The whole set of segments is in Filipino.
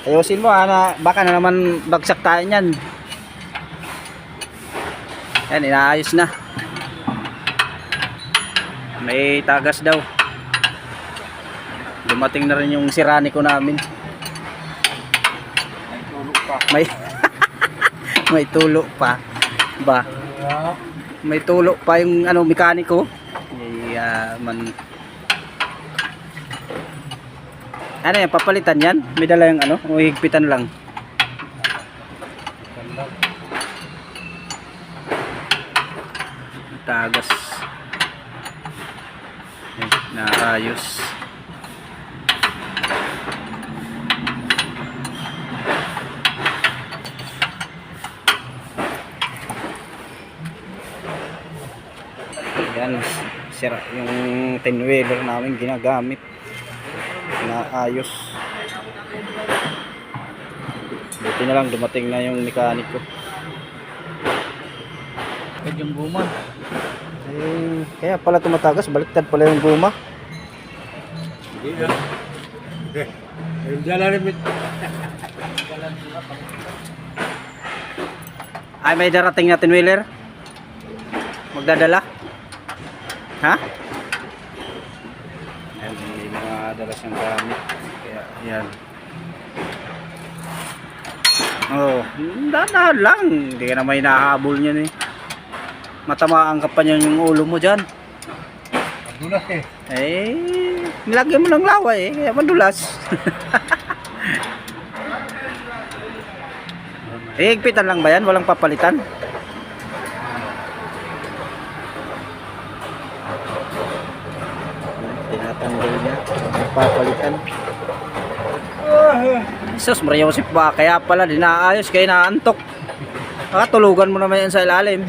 Ayusin mo baka na naman bagsak tayo niyan. Yan, inaayos na. May tagas daw. Dumating na rin yung siraniko namin. May may tulo pa ba? May tulo pa yung mekaniko. Ano yan, papalitan yan? May dala yung o higpitan lang? Tagas. Yan, naayos. Yan, sira yung 10-wheeler namin ginagamit. Naayos. Buti na lang dumating na yung mekaniko. Yung guma. Kaya pala tumatagas, baliktad pala yung guma. Hindi na. Yung jalan rin. Ay, may darating na 10-wheeler. Magdadala. Ha? Ayan, may mga dala siyang gamit. Kaya, ayan. Oh, dahan lang. Hindi ka na may nahabol niyan eh. Matamaan ka pa niyan yung ulo mo dyan. Madulas eh. Nilagyan mo ng laway eh. Kaya madulas. Higpitan lang ba yan? Walang papalitan? Tinatanggal niya. Papalitan. Sus, Mariosip ba? Kaya pala dinaayos. Kaya naantok. Tulugan mo naman yan sa ilalim.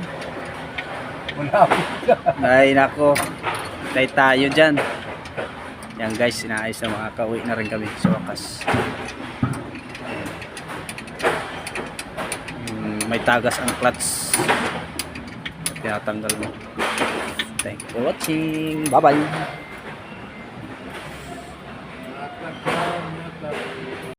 Ay nako. Tay tayo dyan. Yan guys, inaayos na, makakauwi na rin kami sa wakas. May tagas ang clutch. Tinatanggal mo. Thank you for watching. Bye bye.